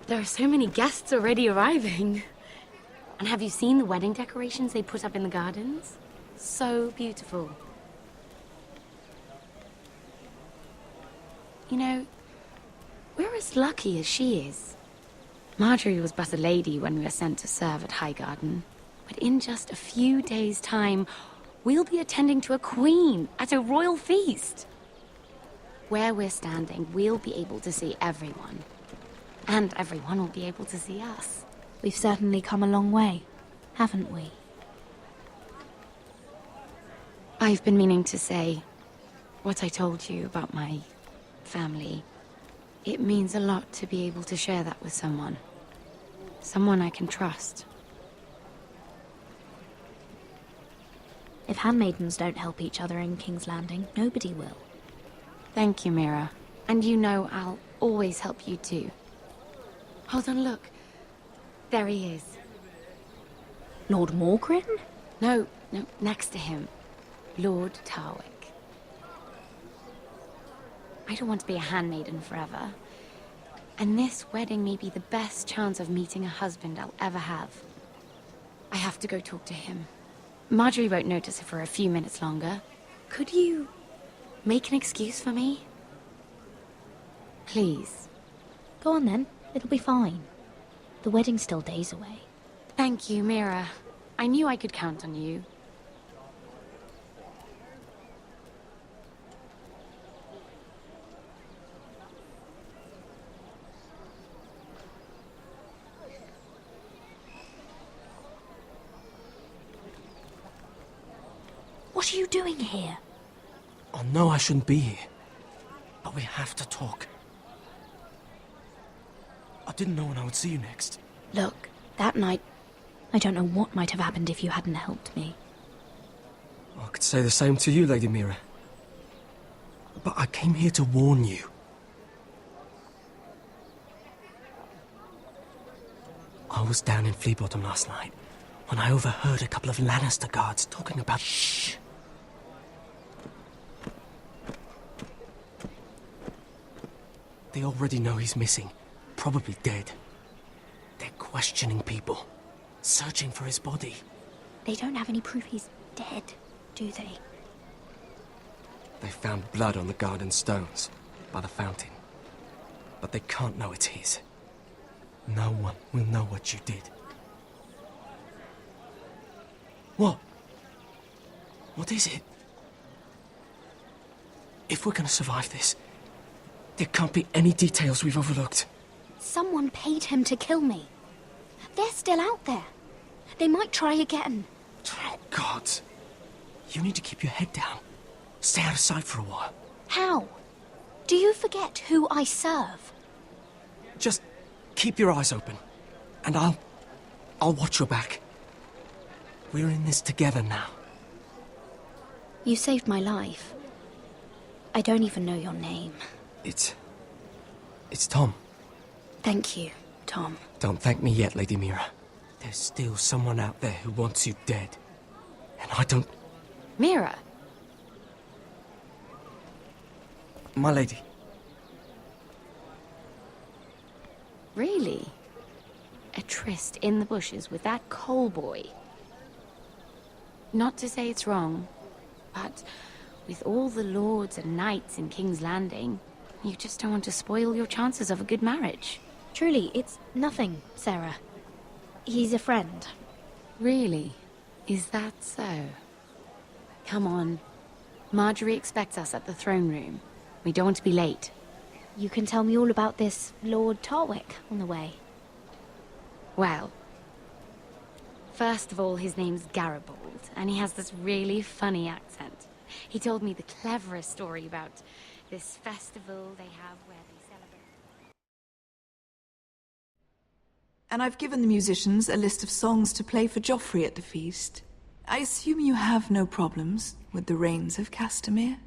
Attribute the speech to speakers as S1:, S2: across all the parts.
S1: There are so many guests already arriving. And have you seen the wedding decorations they put up in the gardens? So beautiful. You know, we're as lucky as she is. Marjorie was but a lady when we were sent to serve at Highgarden. But in just a few days' time, we'll be attending to a queen at a royal feast. Where we're standing, we'll be able to see everyone. And everyone will be able to see us.
S2: We've certainly come a long way, haven't we?
S1: I've been meaning to say what I told you about my family. It means a lot to be able to share that with someone. Someone I can trust.
S2: If handmaidens don't help each other in King's Landing, nobody will.
S1: Thank you, Mira. And you know I'll always help you too. Hold on, look. There he is.
S2: Lord Morgrin?
S1: No, next to him. Lord Tarwick. I don't want to be a handmaiden forever. And this wedding may be the best chance of meeting a husband I'll ever have. I have to go talk to him. Marjorie won't notice it for a few minutes longer. Could you make an excuse for me? Please.
S2: Go on then, it'll be fine. The wedding's still days away.
S1: Thank you, Mira. I knew I could count on you.
S2: What are you doing here?
S3: Oh no, I shouldn't be here. But we have to talk. I didn't know when I would see you next.
S2: Look, that night, I don't know what might have happened if you hadn't helped me.
S3: I could say the same to you, Lady Mira. But I came here to warn you. I was down in Fleabottom last night when I overheard a couple of Lannister guards talking about... Shh! They already know he's missing, probably dead. They're questioning people, searching for his body.
S2: They don't have any proof he's dead, do they?
S3: They found blood on the garden stones, by the fountain. But they can't know it's his. No one will know what you did. What? What is it? If we're gonna survive this, there can't be any details we've overlooked.
S2: Someone paid him to kill me. They're still out there. They might try again.
S3: Oh, God. You need to keep your head down. Stay out of sight for a while.
S2: How? Do you forget who I serve?
S3: Just keep your eyes open. And I'll watch your back. We're in this together now.
S2: You saved my life. I don't even know your name.
S3: It's Tom.
S2: Thank you, Tom.
S3: Don't thank me yet, Lady Mira. There's still someone out there who wants you dead. And I don't...
S1: Mira!
S3: My lady.
S1: Really? A tryst in the bushes with that coal boy? Not to say it's wrong, but with all the lords and knights in King's Landing, you just don't want to spoil your chances of a good marriage.
S2: Truly, it's nothing, Sarah. He's a friend.
S1: Really? Is that so? Come on. Marjorie expects us at the throne room. We don't want to be late.
S2: You can tell me all about this Lord Tarwick on the way.
S1: Well, first of all, his name's Garibald, and he has this really funny accent. He told me the cleverest story about this festival they have where they celebrate...
S4: And I've given the musicians a list of songs to play for Joffrey at the feast. I assume you have no problems with the Rains of Castamere?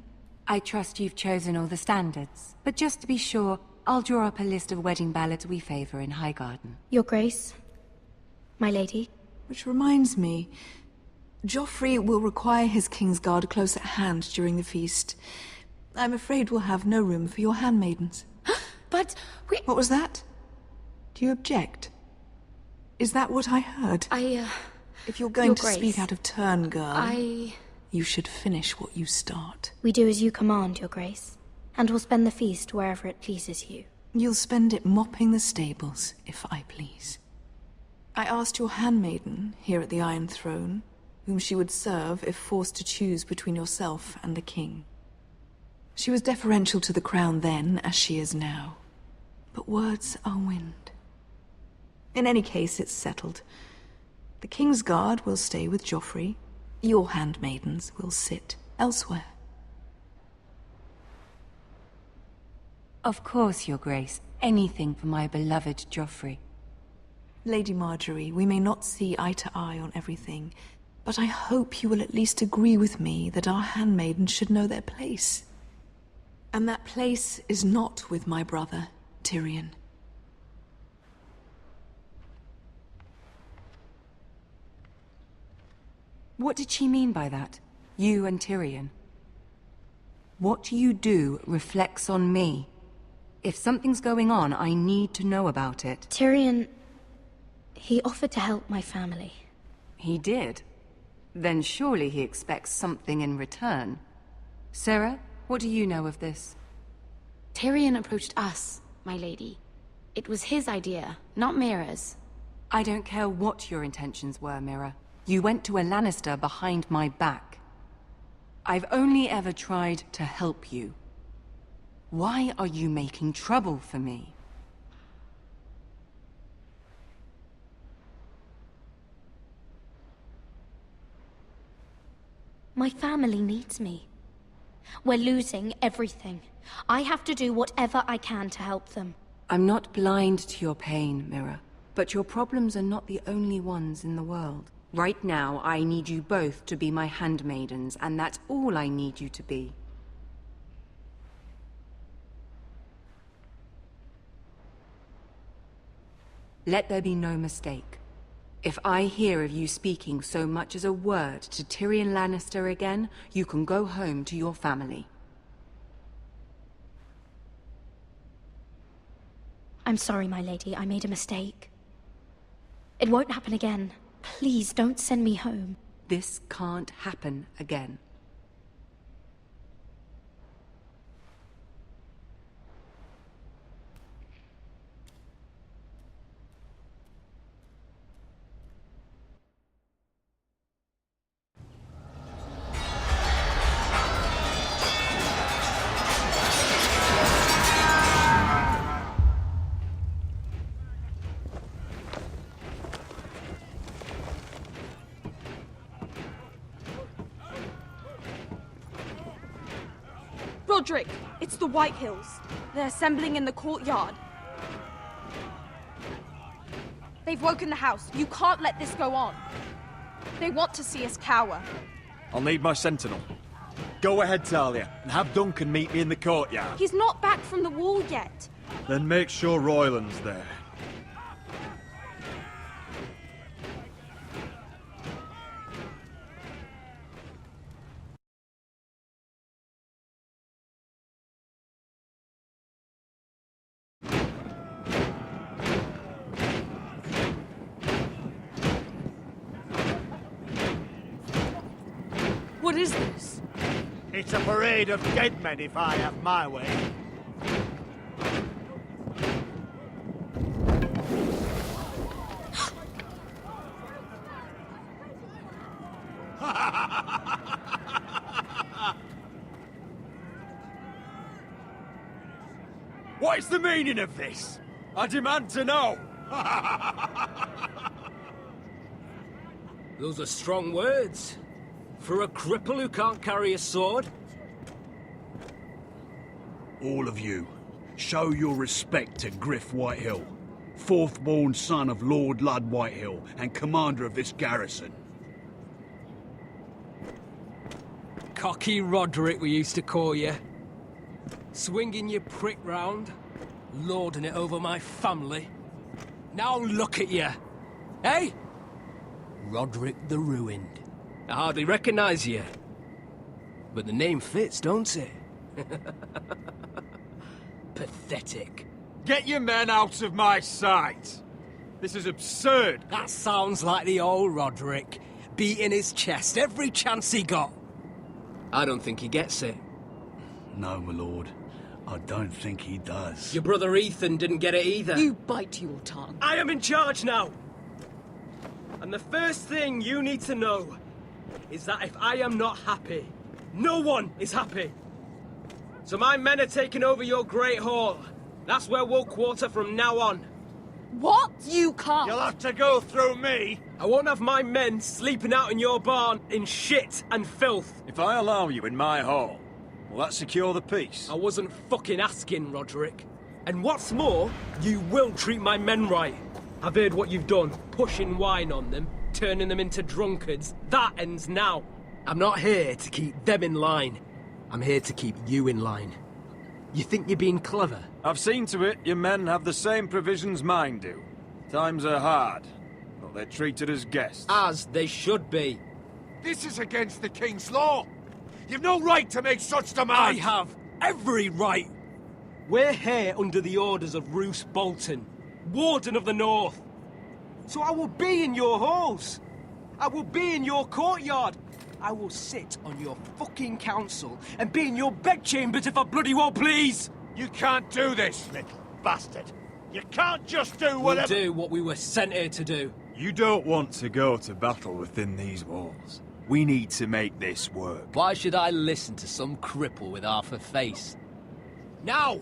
S5: I trust you've chosen all the standards, but just to be sure, I'll draw up a list of wedding ballads we favor in Highgarden.
S2: Your Grace, my lady.
S4: Which reminds me, Joffrey will require his Kingsguard close at hand during the feast. I'm afraid we'll have no room for your handmaidens.
S1: But we...
S4: What was that? Do you object? Is that what I heard? If you're going
S1: Your
S4: to
S1: Grace,
S4: speak out of turn, girl,
S1: I...
S4: you should finish what you start.
S2: We do as you command, Your Grace, and will spend the feast wherever it pleases you.
S4: You'll spend it mopping the stables, if I please. I asked your handmaiden, here at the Iron Throne, whom she would serve if forced to choose between yourself and the king. She was deferential to the crown then, as she is now. But words are wind. In any case, it's settled. The King's Guard will stay with Joffrey. Your handmaidens will sit elsewhere.
S5: Of course, Your Grace. Anything for my beloved Joffrey.
S4: Lady Marjorie, we may not see eye to eye on everything, but I hope you will at least agree with me that our handmaidens should know their place. And that place is not with my brother, Tyrion.
S5: What did she mean by that? You and Tyrion? What you do reflects on me. If something's going on, I need to know about it.
S2: Tyrion... he offered to help my family.
S5: He did? Then surely he expects something in return. Sarah, what do you know of this?
S1: Tyrion approached us, my lady. It was his idea, not Mira's.
S5: I don't care what your intentions were, Mira. You went to a Lannister behind my back. I've only ever tried to help you. Why are you making trouble for me?
S2: My family needs me. We're losing everything. I have to do whatever I can to help them.
S5: I'm not blind to your pain, Mira. But your problems are not the only ones in the world. Right now, I need you both to be my handmaidens, and that's all I need you to be. Let there be no mistake. If I hear of you speaking so much as a word to Tyrion Lannister again, you can go home to your family.
S2: I'm sorry, my lady. I made a mistake. It won't happen again. Please, don't send me home.
S5: This can't happen again.
S6: Roderick, it's the White Hills. They're assembling in the courtyard. They've woken the house. You can't let this go on. They want to see us cower.
S7: I'll need my sentinel. Go ahead, Talia, and have Duncan meet me in the courtyard.
S6: He's not back from the wall yet.
S7: Then make sure Royland's there.
S6: What is this?
S8: It's a parade of dead men if I have my way.
S7: What is the meaning of this? I demand to know!
S9: Those are strong words. For a cripple who can't carry a sword?
S10: All of you, show your respect to Griff Whitehill, fourth-born son of Lord Ludd Whitehill and commander of this garrison.
S9: Cocky Roderick, we used to call you. Swinging your prick round, lording it over my family. Now look at you, eh? Roderick the Ruined. I hardly recognize you. But the name fits, don't it? Pathetic.
S7: Get your men out of my sight! This is absurd!
S9: That sounds like the old Roderick, beating his chest every chance he got. I don't think he gets it.
S10: No, my lord. I don't think he does.
S9: Your brother Ethan didn't get it either.
S11: You bite your tongue.
S9: I am in charge now! And the first thing you need to know is that if I am not happy, no one is happy. So my men are taking over your Great Hall. That's where we'll quarter from now on.
S6: What? You can't.
S8: You'll have to go through me.
S9: I won't have my men sleeping out in your barn in shit and filth.
S7: If I allow you in my hall, will that secure the peace?
S9: I wasn't fucking asking, Roderick. And what's more, you will treat my men right. I've heard what you've done, pushing wine on them, turning them into drunkards. That ends now. I'm not here to keep them in line. I'm here to keep you in line. You think you're being clever?
S7: I've seen to it your men have the same provisions mine do. Times are hard, but they're treated as guests.
S9: As they should be.
S8: This is against the King's law. You've no right to make such
S9: I
S8: demands.
S9: have every right. We're here under the orders of Roose Bolton, Warden of the North. So I will be in your halls. I will be in your courtyard. I will sit on your fucking council and be in your bedchambers if I bloody well please.
S8: You can't do this, little bastard. You can't just do
S9: We'll
S8: whatever...
S9: do what we were sent here to do.
S7: You don't want to go to battle within these walls. We need to make this work.
S9: Why should I listen to some cripple with half a face? Now,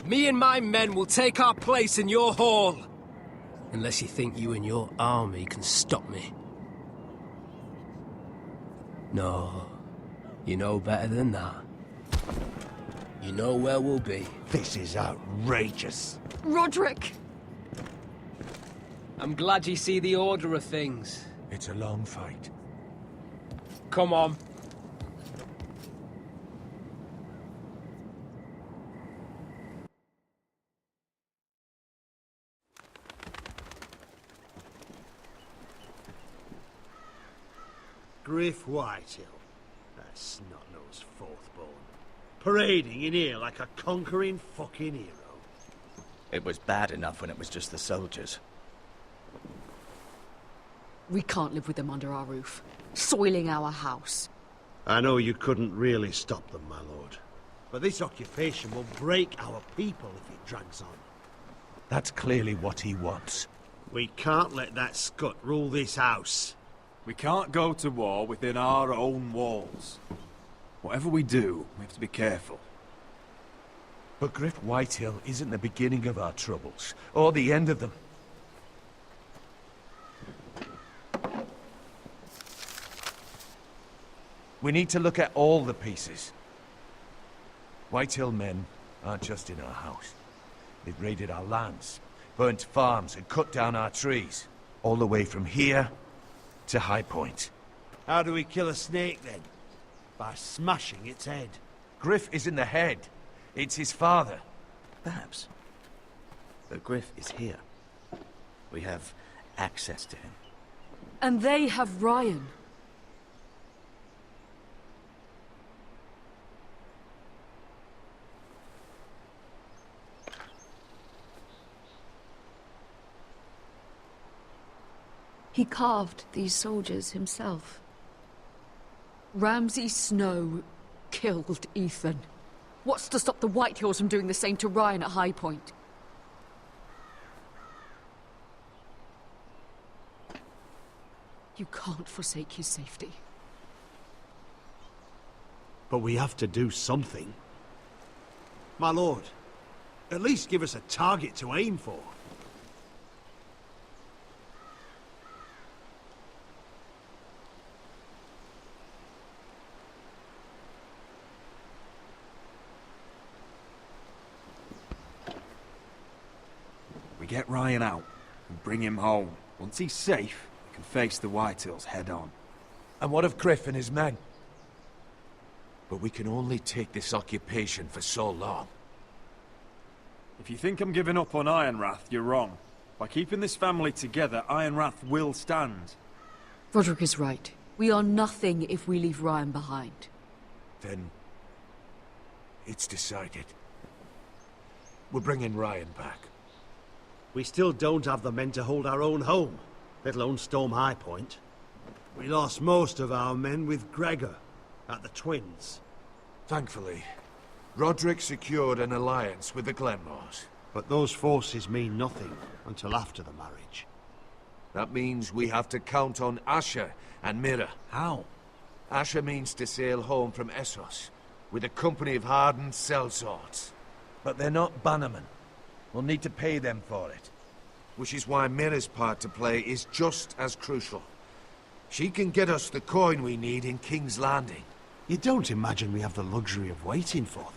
S9: me and my men will take our place in your hall. Unless you think you and your army can stop me. No, you know better than that. You know where we'll be.
S8: This is outrageous.
S11: Roderick!
S9: I'm glad you see the order of things.
S8: It's a long fight.
S9: Come on.
S8: Griff Whitehill, that snot-nosed fourth-born, parading in here like a conquering fucking hero.
S12: It was bad enough when it was just the soldiers.
S11: We can't live with them under our roof, soiling our house.
S8: I know you couldn't really stop them, my lord. But this occupation will break our people if it drags on.
S13: That's clearly what he wants.
S8: We can't let that scut rule this house.
S7: We can't go to war within our own walls. Whatever we do, we have to be careful.
S13: But Griff Whitehill isn't the beginning of our troubles, or the end of them. We need to look at all the pieces. Whitehill men aren't just in our house. They've raided our lands, burnt farms, and cut down our trees. All the way from here to High Point.
S8: How do we kill a snake, then? By smashing its head.
S13: Griff isn't the head. It's his father.
S12: Perhaps. But Griff is here. We have access to him.
S11: And they have Ryan. He carved these soldiers himself. Ramsay Snow killed Ethan. What's to stop the Whitehills from doing the same to Ryan at High Point? You can't forsake his safety.
S8: But we have to do something. My lord, at least give us a target to aim for.
S7: We get Ryan out and bring him home. Once he's safe, we can face the Whitehills head on.
S13: And what of Griff and his men? But we can only take this occupation for so long.
S7: If you think I'm giving up on Ironrath, you're wrong. By keeping this family together, Ironrath will stand.
S11: Roderick is right. We are nothing if we leave Ryan behind.
S13: Then it's decided. We're bringing Ryan back.
S8: We still don't have the men to hold our own home, let alone storm High Point. We lost most of our men with Gregor at the Twins.
S13: Thankfully, Roderick secured an alliance with the Glenmores.
S8: But those forces mean nothing until after the marriage.
S13: That means we have to count on Asher and Mira.
S12: How?
S13: Asher means to sail home from Essos with a company of hardened sellswords.
S12: But they're not bannermen. We'll need to pay them for it.
S13: Which is why Mira's part to play is just as crucial. She can get us the coin we need in King's Landing.
S8: You don't imagine we have the luxury of waiting for them?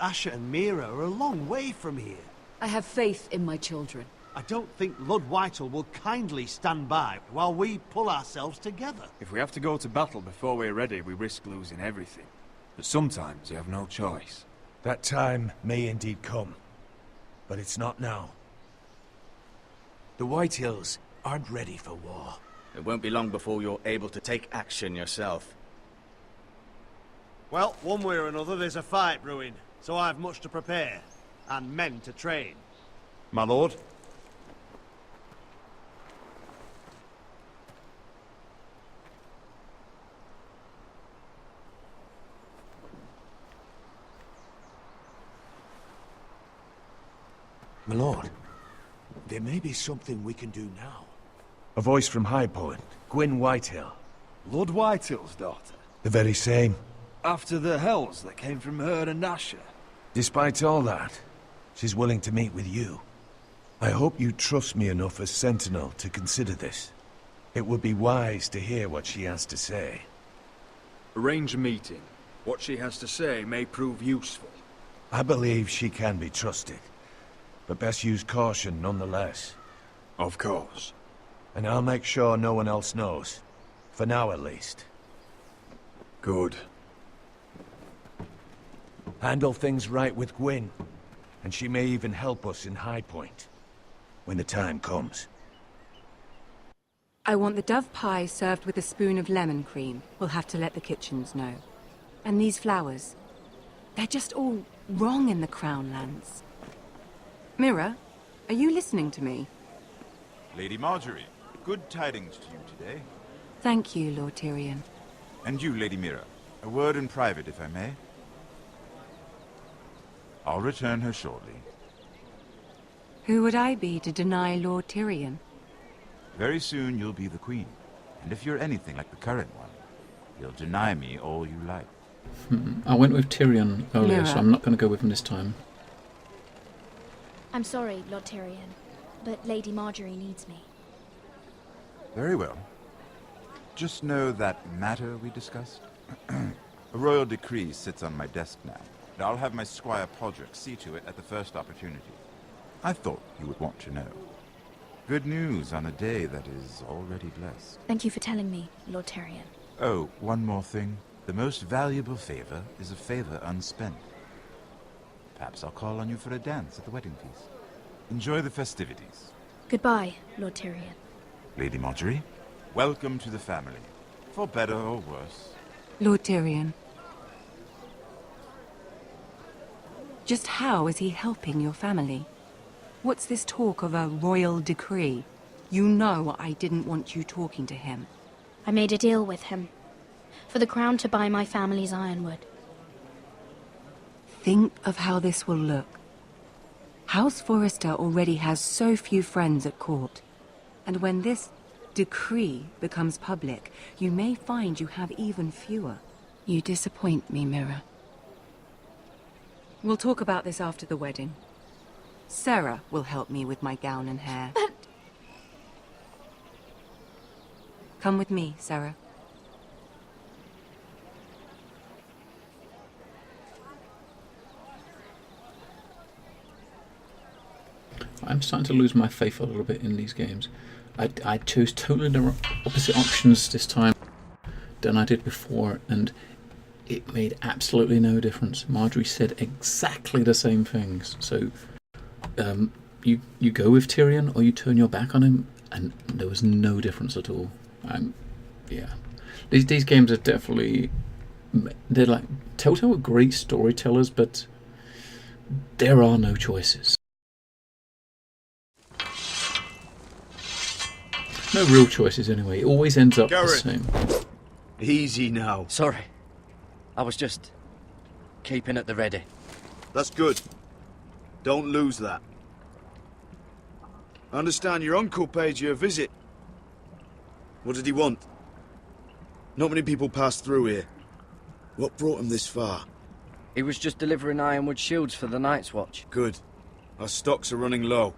S8: Asher and Mira are a long way from here.
S11: I have faith in my children.
S8: I don't think Lord Whitehall will kindly stand by while we pull ourselves together.
S7: If we have to go to battle before we're ready, we risk losing everything. But sometimes you have no choice.
S13: That time may indeed come, but it's not now. The Whitehills aren't ready for war.
S12: It won't be long before you're able to take action yourself.
S8: Well, one way or another, there's a fight brewing, so I've much to prepare, and men to train. My lord?
S13: My lord, there may be something we can do now. A voice from High Point, Gwyn Whitehill.
S7: Lord Whitehill's daughter?
S13: The very same.
S7: After the hells that came from her and Asher?
S13: Despite all that, she's willing to meet with you. I hope you trust me enough as Sentinel to consider this. It would be wise to hear what she has to say.
S7: Arrange a meeting. What she has to say may prove useful.
S13: I believe she can be trusted, but best use caution nonetheless.
S7: Of course.
S13: And I'll make sure no one else knows. For now, at least.
S7: Good.
S13: Handle things right with Gwyn, and she may even help us in High Point, when the time comes.
S5: I want the dove pie served with a spoon of lemon cream. We'll have to let the kitchens know. And these flowers. They're just all wrong in the Crown lands. Mira, are you listening to me?
S14: Lady Marjorie, good tidings to you today.
S5: Thank you, Lord Tyrion.
S14: And you, Lady Mira. A word in private, if I may. I'll return her shortly.
S5: Who would I be to deny Lord Tyrion?
S14: Very soon you'll be the queen. And if you're anything like the current one, you'll deny me all you like.
S15: I went with Tyrion earlier,
S5: Mira.
S15: so I'm not going to go with him this time.
S2: I'm sorry, Lord Tyrion, but Lady Marjorie needs me.
S14: Very well. Just know that matter we discussed? A royal decree sits on my desk now, and I'll have my squire Podrick see to it at the first opportunity. I thought you would want to know. Good news on a day that is already blessed.
S2: Thank you for telling me, Lord Tyrion.
S14: Oh, one more thing. The most valuable favor is a favor unspent. Perhaps I'll call on you for a dance at the wedding feast. Enjoy the festivities.
S2: Goodbye, Lord Tyrion.
S14: Lady Marjorie, welcome to the family. For better or worse.
S5: Lord Tyrion. Just how is he helping your family? What's this talk of a royal decree? You know I didn't want you talking to him.
S2: I made a deal with him. For the crown to buy my family's ironwood.
S5: Think of how this will look. House Forrester already has so few friends at court. And when this decree becomes public, you may find you have even fewer.
S1: You disappoint me, Mira.
S5: We'll talk about this after the wedding. Sarah will help me with my gown and hair.
S2: But...
S5: Come with me, Sarah.
S15: I'm starting to lose my faith a little bit in these games. I chose totally the opposite options this time than I did before, and it made absolutely no difference. Marjorie said exactly the same things. So you go with Tyrion or you turn your back on him, and there was no difference at all. Yeah, these games are definitely, they're like, Telltale are great storytellers, but there are no choices. No real choices anyway. It always ends up the same.
S12: Easy now. Sorry. I was just keeping at the ready.
S16: That's good. Don't lose that. I understand your uncle paid you a visit. What did he want? Not many people pass through here. What brought him this far?
S12: He was just delivering ironwood shields for the Night's Watch.
S16: Good. Our stocks are running low.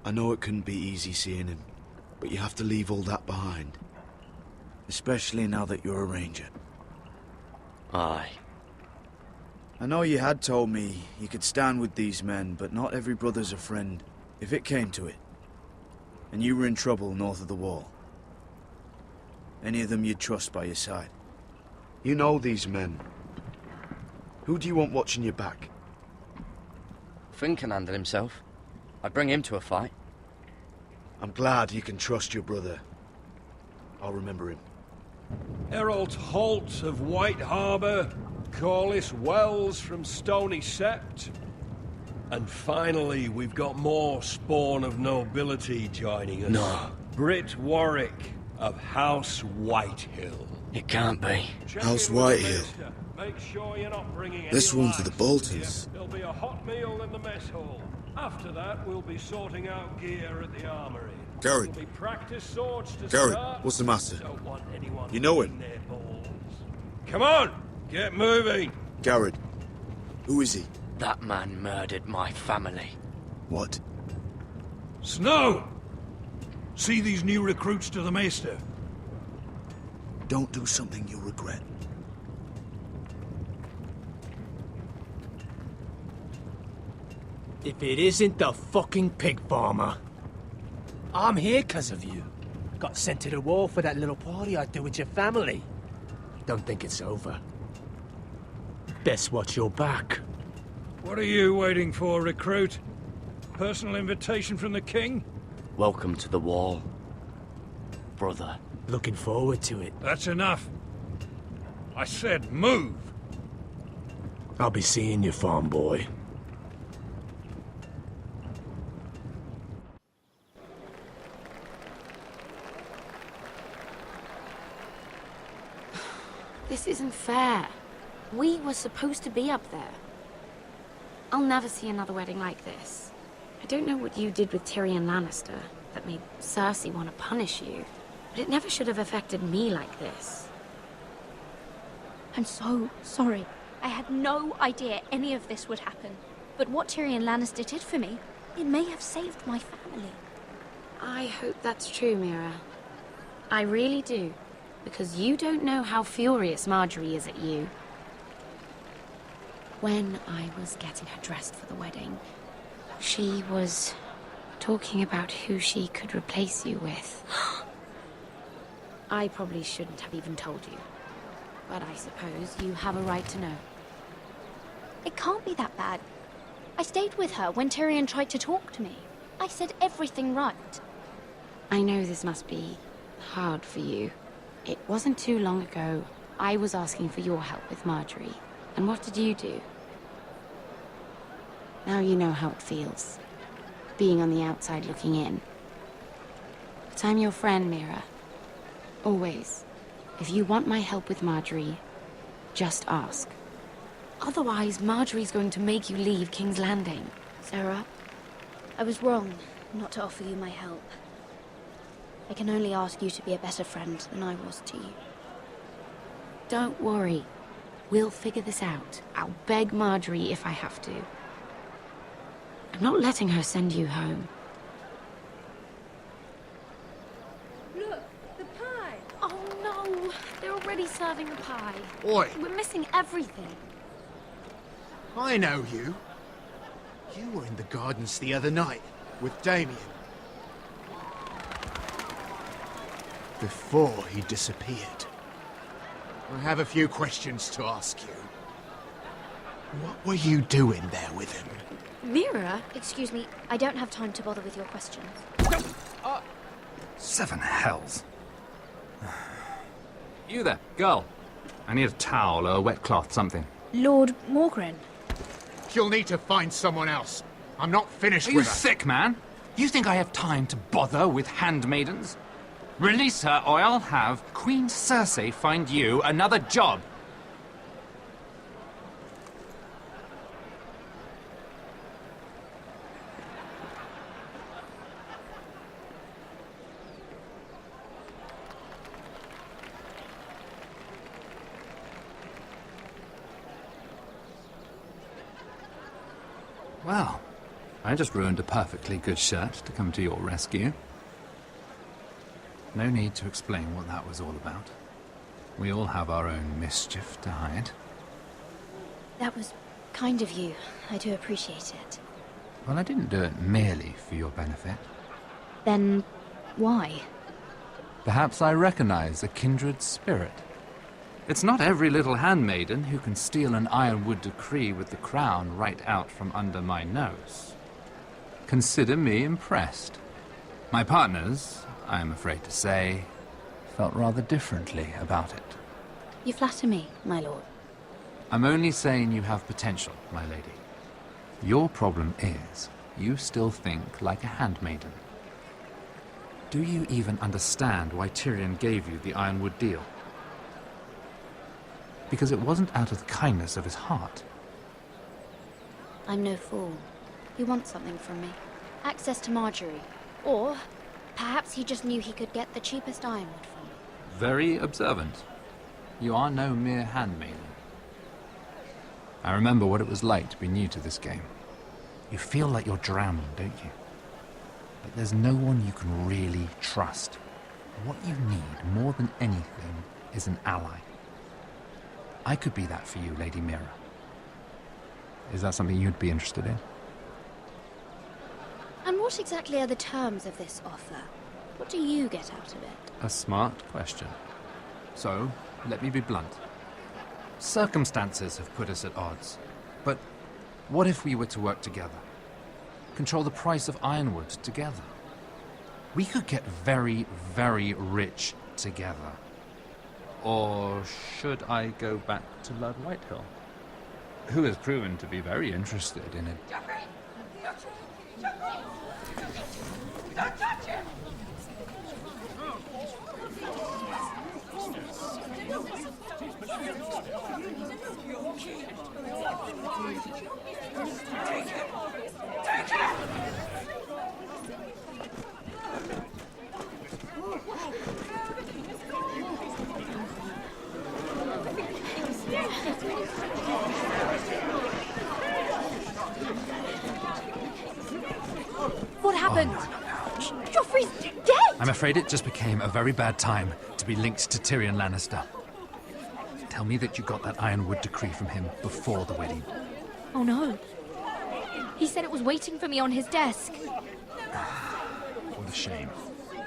S16: I know it couldn't be easy seeing him, but you have to leave all that behind. Especially now that you're a ranger.
S12: Aye.
S16: I know you had told me you could stand with these men, but not every brother's a friend, if it came to it. And you were in trouble north of the wall. Any of them you'd trust by your side. You know these men. Who do you want watching your back?
S12: Finn can handle himself. I'd bring him to a fight.
S16: I'm glad you can trust your brother. I'll remember him.
S9: Harold Holt of White Harbour, Corliss Wells from Stony Sept. And finally, we've got more spawn of nobility joining us.
S12: No.
S9: Britt Warwick of House Whitehill.
S12: It can't be.
S16: House Whitehill.
S9: Make sure you're not bringing any
S16: This one's to the
S9: lice.
S16: Boltons.
S9: There'll be a hot meal in the mess hall. After that, we'll be sorting out gear at the armory.
S16: Garrett.
S9: There'll be practice swords to
S16: Garrett,
S9: start.
S16: what's the matter?
S9: Don't want anyone
S16: You know him?
S9: in their balls. Come on, get moving.
S16: Garrett. Who is he?
S12: That man murdered my family.
S16: What?
S10: Snow! See these new recruits to the Maester?
S16: Don't do something you'll regret.
S17: If it isn't the fucking pig farmer. I'm here 'cause of you. Got sent to the wall for that little party I threw with your family. Don't think it's over. Best watch your back.
S10: What are you waiting for, recruit? Personal invitation from the king?
S12: Welcome to the wall, brother.
S17: Looking forward to it.
S10: That's enough. I said move.
S17: I'll be seeing you, farm boy.
S1: This isn't fair. We were supposed to be up there. I'll never see another wedding like this. I don't know what you did with Tyrion Lannister that made Cersei want to punish you, but it never should have affected me like this.
S2: I'm so sorry. I had no idea any of this would happen. But what Tyrion Lannister did for me, it may have saved my family.
S1: I hope that's true, Mira. I really do. Because you don't know how furious Marjorie is at you. When I was getting her dressed for the wedding, she was talking about who she could replace you with. I probably shouldn't have even told you. But I suppose you have a right to know.
S2: It can't be that bad. I stayed with her when Tyrion tried to talk to me. I said everything right.
S1: I know this must be hard for you. It wasn't too long ago, I was asking for your help with Marjorie. And what did you do? Now you know how it feels. Being on the outside looking in. But I'm your friend, Mira. Always. If you want my help with Marjorie, just ask. Otherwise, Marjorie's going to make you leave King's Landing.
S2: Sarah, I was wrong not to offer you my help. I can only ask you to be a better friend than I was to you.
S1: Don't worry. We'll figure this out. I'll beg Marjorie if I have to. I'm not letting her send you home.
S6: Look, the pie!
S1: Oh no! They're already serving the pie.
S18: Oi!
S1: We're missing everything.
S18: I know you. You were in the gardens the other night with Damien. Before he disappeared. I have a few questions to ask you. What were you doing there with him?
S1: Mira?
S2: Excuse me, I don't have time to bother with your questions.
S19: Seven hells. You there, girl. I need a towel or a wet cloth, something.
S2: Lord Morgren.
S18: You'll need to find someone else. I'm not finished
S19: Are you
S18: with her.
S19: sick, man? You think I have time to bother with handmaidens? Release her, or I'll have Queen Cersei find you another job. Well, I just ruined a perfectly good shirt to come to your rescue. No need to explain what that was all about. We all have our own mischief to hide.
S2: That was kind of you. I do appreciate it.
S19: Well, I didn't do it merely for your benefit.
S2: Then, why?
S19: Perhaps I recognize a kindred spirit. It's not every little handmaiden who can steal an ironwood decree with the crown right out from under my nose. Consider me impressed. My partners, I am afraid to say, felt rather differently about it.
S2: You flatter me, my lord.
S19: I'm only saying you have potential, my lady. Your problem is, you still think like a handmaiden. Do you even understand why Tyrion gave you the ironwood deal? Because it wasn't out of the kindness of his heart.
S2: I'm no fool. He wants something from me. Access to Marjorie. Or perhaps he just knew he could get the cheapest ironwood from me.
S19: Very observant. You are no mere handmaiden. I remember what it was like to be new to this game. You feel like you're drowning, don't you? But there's no one you can really trust. What you need more than anything is an ally. I could be that for you, Lady Mira. Is that something you'd be interested in?
S2: And what exactly are the terms of this offer? What do you get out of it?
S19: A smart question. So, let me be blunt. Circumstances have put us at odds. But what if we were to work together? Control the price of ironwood together? We could get very, very rich together. Or should I go back to Lord Whitehill, who has proven to be very interested in it?
S20: Don't touch him!
S2: What happened? Joffrey's dead!
S19: I'm afraid it just became a very bad time to be linked to Tyrion Lannister. Tell me that you got that ironwood decree from him before the wedding.
S2: Oh no. He said it was waiting for me on his desk.
S19: What a shame.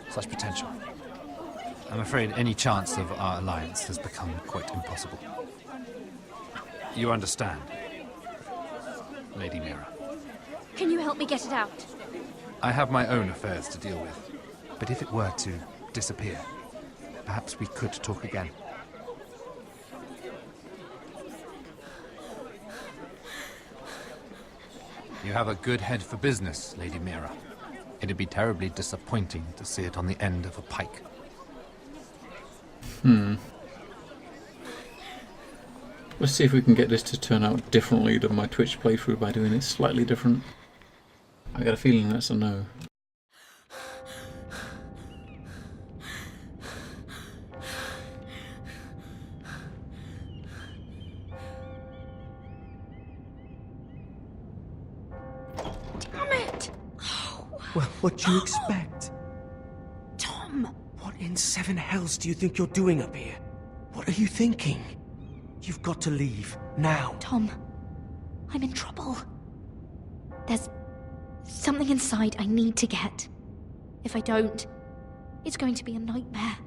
S19: Such potential. I'm afraid any chance of our alliance has become quite impossible. You understand, Lady Mira.
S2: Can you help me get it out?
S19: I have my own affairs to deal with. But if it were to disappear, perhaps we could talk again. You have a good head for business, Lady Mira. It'd be terribly disappointing to see it on the end of a pike.
S15: Let's see if we can get this to turn out differently than my Twitch playthrough by doing it slightly different. I got a feeling that's a no.
S2: Damn it!
S3: Well, what do you expect?
S2: Tom!
S3: What in seven hells do you think you're doing up here? What are you thinking? You've got to leave, now.
S2: Tom, I'm in trouble. There's something inside I need to get. If I don't, it's going to be a nightmare.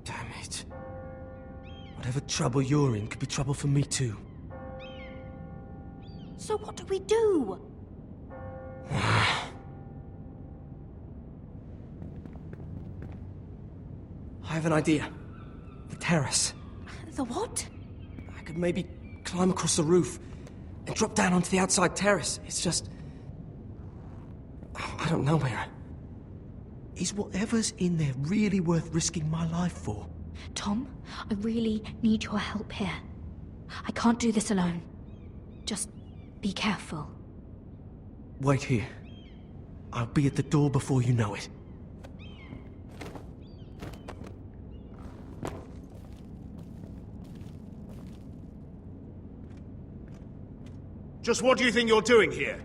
S3: Damn it. Whatever trouble you're in could be trouble for me too.
S2: So what do we do?
S3: I have an idea. The terrace.
S2: The what?
S3: I could maybe climb across the roof and drop down onto the outside terrace. It's just... I don't know, Mira.
S17: Is whatever's in there really worth risking my life for?
S2: Tom, I really need your help here. I can't do this alone. Just be careful.
S17: Wait here. I'll be at the door before you know it.
S8: Just what do you think you're doing here?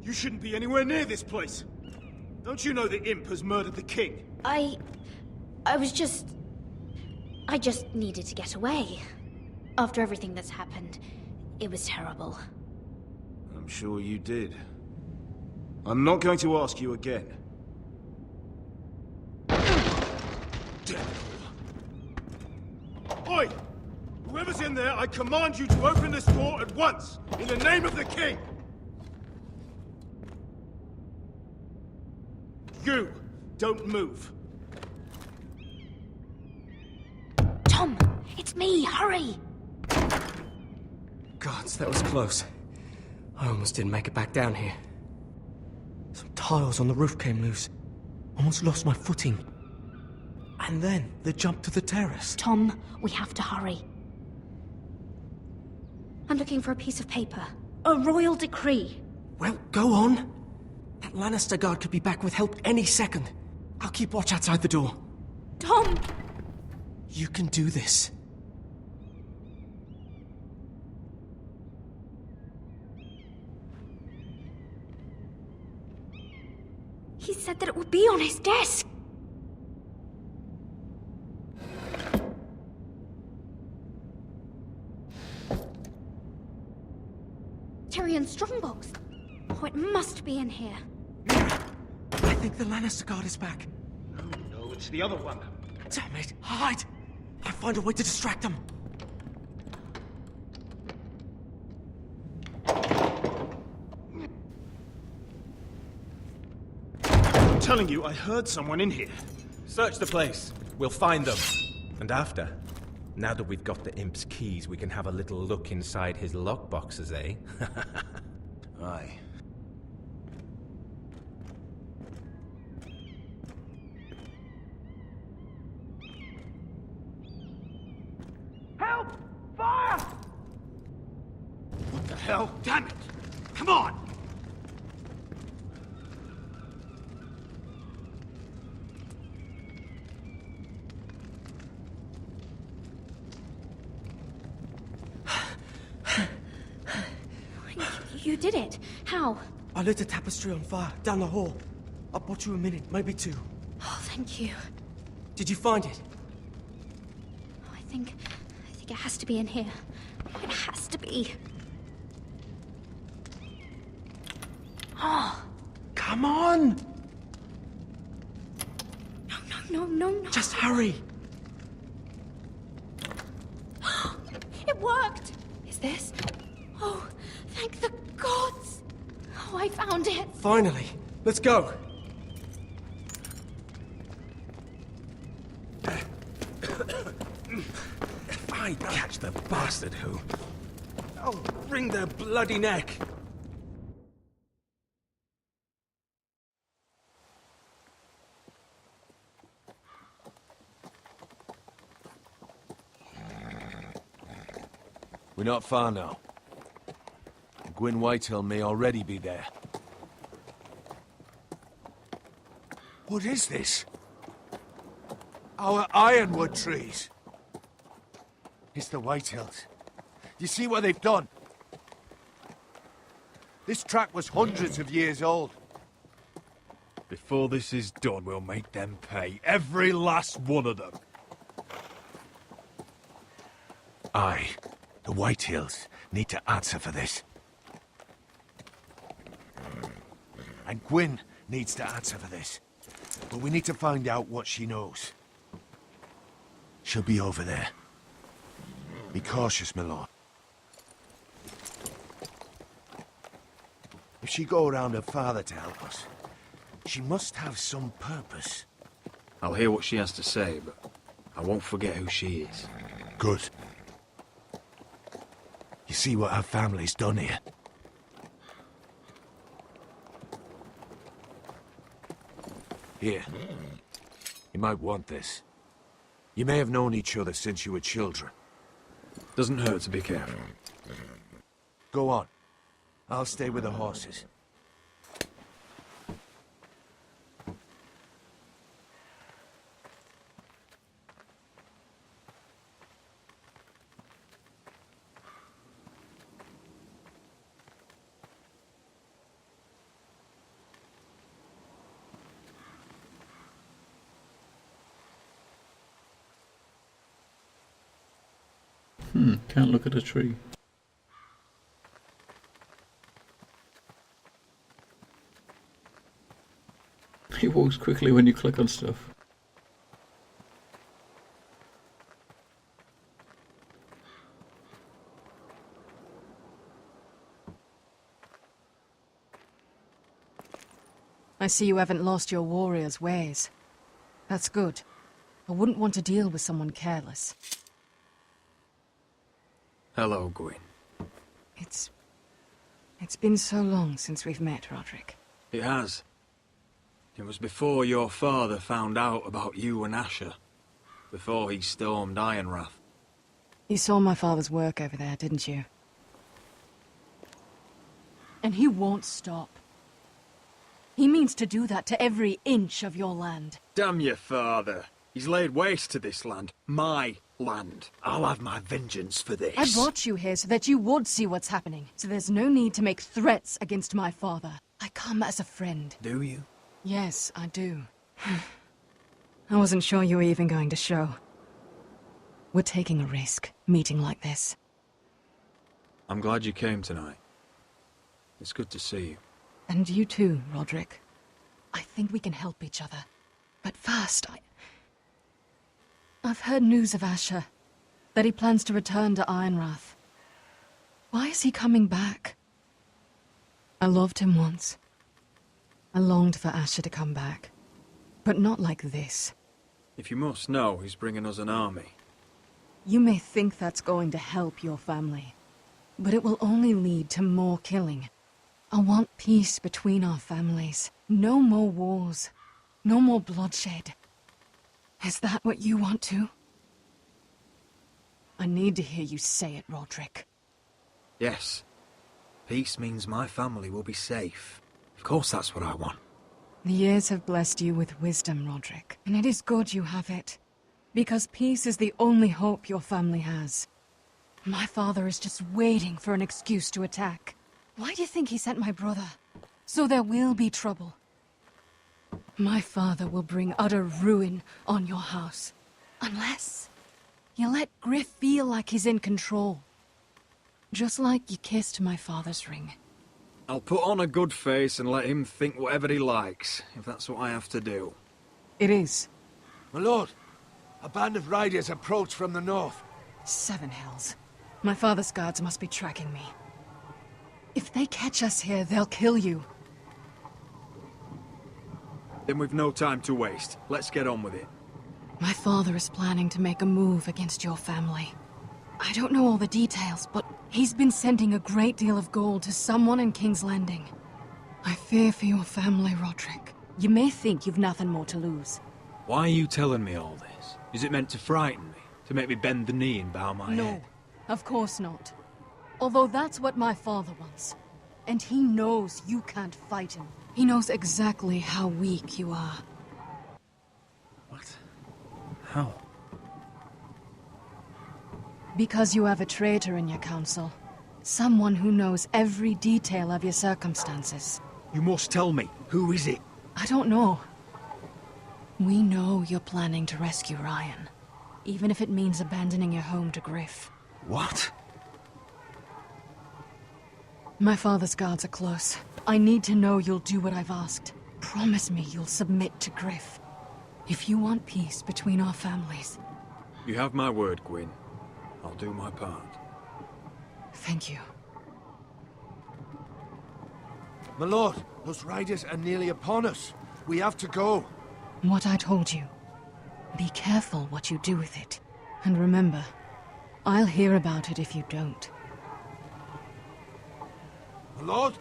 S8: You shouldn't be anywhere near this place. Don't you know the imp has murdered the king?
S2: I just needed to get away. After everything that's happened, it was terrible.
S8: I'm sure you did. I'm not going to ask you again. Oi! Whoever's in there, I command you to open this door at once, in the name of the king! You, don't move.
S2: Tom, it's me, hurry!
S3: Gods, that was close. I almost didn't make it back down here. Some tiles on the roof came loose. Almost lost my footing. And then the jump to the terrace.
S2: Tom, we have to hurry. I'm looking for a piece of paper. A royal decree.
S3: Well, go on. That Lannister guard could be back with help any second. I'll keep watch outside the door.
S2: Tom!
S3: You can do this.
S2: He said that it would be on his desk. Tyrion's strongbox. Oh, it must be in here.
S3: I think the Lannister guard is back.
S8: No, it's the other one.
S3: Damn it! Hide! I'll find a way to distract them.
S8: I'm telling you, I heard someone in here.
S21: Search the place. We'll find them. And after, now that we've got the imp's keys, we can have a little look inside his lockboxes, eh?
S8: Aye.
S20: Help! Fire!
S8: What the hell? Damn it! Come on!
S2: You did it. How?
S3: I lit a tapestry on fire down the hall. I bought you a minute, maybe two.
S2: Oh, thank you.
S3: Did you find it?
S2: I think it has to be in here. It has to be. Oh.
S3: Come on!
S2: No.
S3: Just hurry.
S2: It worked! Is this? Oh, thank the gods! Oh, I found it!
S3: Finally. Let's go.
S21: If I catch the bastard who... I'll wring their bloody neck.
S13: We're not far now. Gwyn Whitehill may already be there.
S10: What is this? Our ironwood trees.
S13: It's the Whitehills. You see what they've done? This track was hundreds of years old.
S7: Before this is done, we'll make them pay. Every last one of them.
S13: Aye. The Whitehills need to answer for this. And Gwyn needs to answer for this. But we need to find out what she knows. She'll be over there. Be cautious, my lord. If she go around her father to help us, she must have some purpose.
S7: I'll hear what she has to say, but I won't forget who she is.
S13: Good. You see what our family's done here. Here. You might want this. You may have known each other since you were children.
S7: Doesn't hurt to be careful.
S13: Go on. I'll stay with the horses.
S15: Can't look at a tree. He walks quickly when you click on stuff.
S4: I see you haven't lost your warrior's ways. That's good. I wouldn't want to deal with someone careless.
S7: Hello, Gwyn.
S4: It's been so long since we've met, Roderick.
S7: It has. It was before your father found out about you and Asher. Before he stormed Ironrath.
S4: You saw my father's work over there, didn't you? And he won't stop. He means to do that to every inch of your land.
S7: Damn your father. He's laid waste to this land. My land.
S8: I'll have my vengeance for this.
S4: I brought you here so that you would see what's happening. So there's no need to make threats against my father. I come as a friend.
S7: Do you?
S4: Yes, I do. I wasn't sure you were even going to show. We're taking a risk, meeting like this.
S7: I'm glad you came tonight. It's good to see you.
S4: And you too, Roderick. I think we can help each other. But first, I've heard news of Asher. That he plans to return to Ironrath. Why is he coming back? I loved him once. I longed for Asher to come back. But not like this.
S7: If you must know, he's bringing us an army.
S4: You may think that's going to help your family. But it will only lead to more killing. I want peace between our families. No more wars. No more bloodshed. Is that what you want too? I need to hear you say it, Roderick.
S7: Yes. Peace means my family will be safe. Of course that's what I want.
S4: The years have blessed you with wisdom, Roderick. And it is good you have it. Because peace is the only hope your family has. My father is just waiting for an excuse to attack. Why do you think he sent my brother? So there will be trouble. My father will bring utter ruin on your house. Unless you let Griff feel like he's in control. Just like you kissed my father's ring.
S7: I'll put on a good face and let him think whatever he likes, if that's what I have to do.
S4: It is.
S13: My lord, a band of riders approach from the north.
S4: 7 hells. My father's guards must be tracking me. If they catch us here, they'll kill you.
S7: Then we've no time to waste. Let's get on with it.
S4: My father is planning to make a move against your family. I don't know all the details, but he's been sending a great deal of gold to someone in King's Landing. I fear for your family, Roderick. You may think you've nothing more to lose.
S7: Why are you telling me all this? Is it meant to frighten me? To make me bend the knee and bow my head?
S4: No, of course not. Although that's what my father wants. And he knows you can't fight him. He knows exactly how weak you are.
S7: What? How?
S4: Because you have a traitor in your council. Someone who knows every detail of your circumstances.
S7: You must tell me. Who is it?
S4: I don't know. We know you're planning to rescue Ryan. Even if it means abandoning your home to Griff.
S7: What?
S4: My father's guards are close. I need to know you'll do what I've asked. Promise me you'll submit to Griff. If you want peace between our families.
S7: You have my word, Gwyn. I'll do my part.
S4: Thank you.
S13: My lord, those riders are nearly upon us. We have to go.
S4: What I told you. Be careful what you do with it. And remember, I'll hear about it if you don't.
S8: My lord?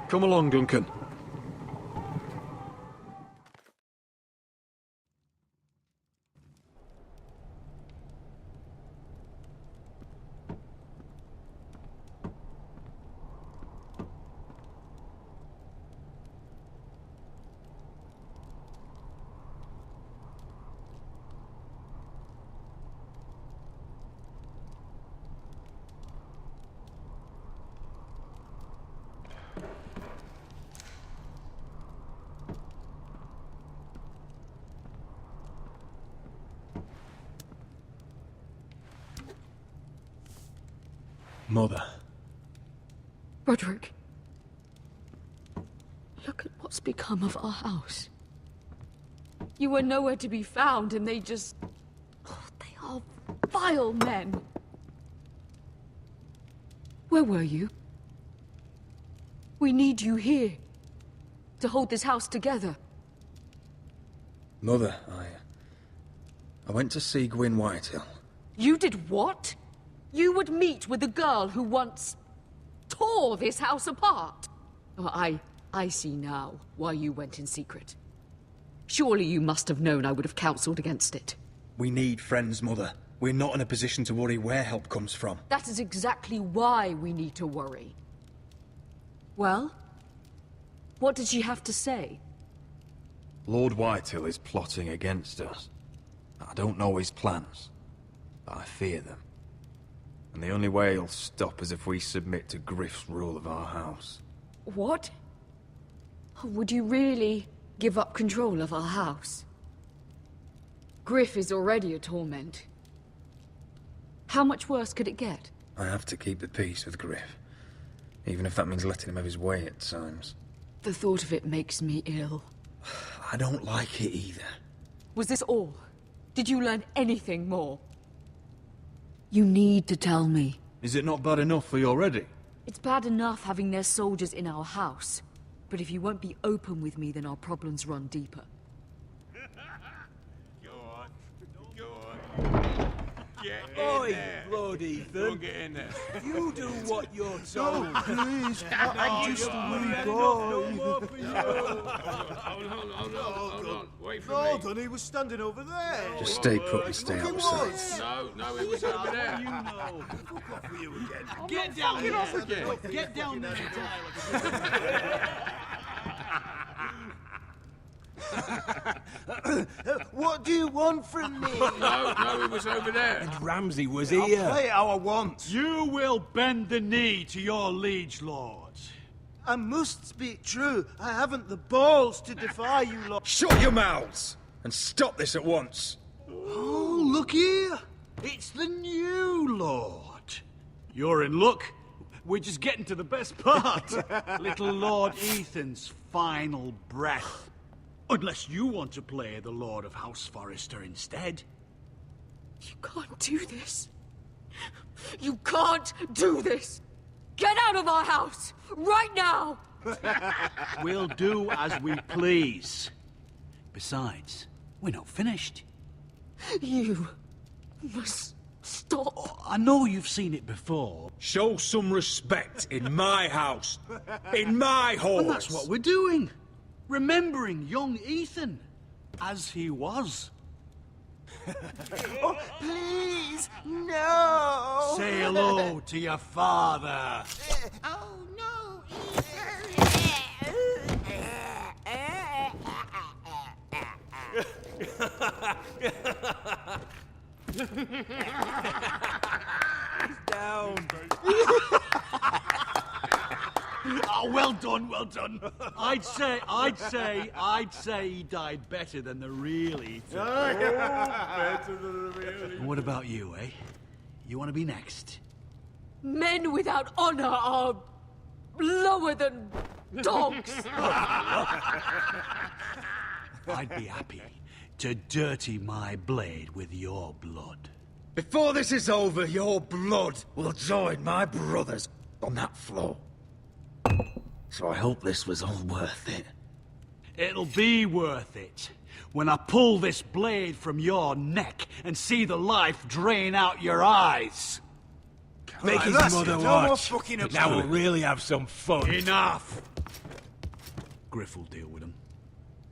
S7: Come along, Duncan. Mother.
S11: Roderick. Look at what's become of our house. You were nowhere to be found, and they just... Oh, they are vile men. Where were you? We need you here. To hold this house together.
S7: Mother, I went to see Gwyn Whitehill.
S11: You did what? You would meet with the girl who once tore this house apart. Oh, I see now why you went in secret. Surely you must have known I would have counseled against it.
S22: We need friends, Mother. We're not in a position to worry where help comes from.
S11: That is exactly why we need to worry. Well, what did she have to say?
S7: Lord Whitehill is plotting against us. I don't know his plans, but I fear them. And the only way he'll stop is if we submit to Griff's rule of our house.
S11: What? Would you really give up control of our house? Griff is already a torment. How much worse could it get?
S7: I have to keep the peace with Griff, even if that means letting him have his way at times.
S11: The thought of it makes me ill.
S22: I don't like it either.
S11: Was this all? Did you learn anything more? You need to tell me.
S7: Is it not bad enough for you already?
S11: It's bad enough having their soldiers in our house. But if you won't be open with me, then our problems run deeper.
S8: Oi, Lord Ethan.
S10: Don't get in there.
S8: You do what you're told.
S10: No,
S8: please. I'm just a wee boy.
S10: Hold on. Wait for
S8: Hold on, he was standing over there.
S7: Just stay put and stay outside.
S10: No, it was over there.
S8: You know. Fuck off with you again.
S10: Get down there.
S8: Get down there. What do you want from me?
S10: No, it was over there.
S17: And Ramsay was
S8: I'll
S17: here.
S8: play how I want.
S10: You will bend the knee to your liege lord.
S8: I must speak true. I haven't the balls to defy you lot.
S7: Shut your mouths! And stop this at once!
S10: Oh, look here. It's the new lord. You're in luck. We're just getting to the best part. Little Lord Ethan's final breath. Unless you want to play the Lord of House Forrester instead.
S11: You can't do this. You can't do this. Get out of our house, right now!
S10: We'll do as we please. Besides, we're not finished.
S11: You must stop.
S10: Oh, I know you've seen it before.
S21: Show some respect in my house. In my halls.
S10: And that's what we're doing. Remembering young Ethan, as he was.
S8: Oh, please, no!
S10: Say hello to your father.
S8: Oh, no,
S10: Down. Oh, well done, well done. I'd say he died better than the real Ethan.
S8: Better than the real
S10: And what about you, eh? You want to be next?
S11: Men without honor are lower than dogs.
S10: I'd be happy to dirty my blade with your blood.
S12: Before this is over, your blood will join my brother's on that floor. So I hope this was all worth it.
S10: It'll be worth it when I pull this blade from your neck and see the life drain out your eyes. Make
S12: Right,
S10: his
S12: that's
S10: mother
S12: it. No more
S10: watch.
S12: fucking
S10: Now
S12: upstairs.
S10: we'll really have some fun.
S12: Enough!
S10: Griff will deal with him.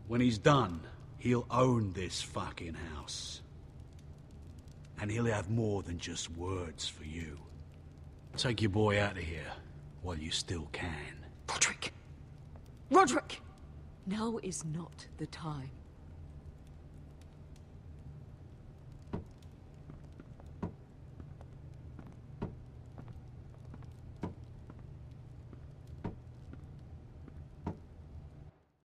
S10: When he's done, he'll own this fucking house. And he'll have more than just words for you. Take your boy out of here while you still can.
S11: Roderick! Roderick! Now is not the time.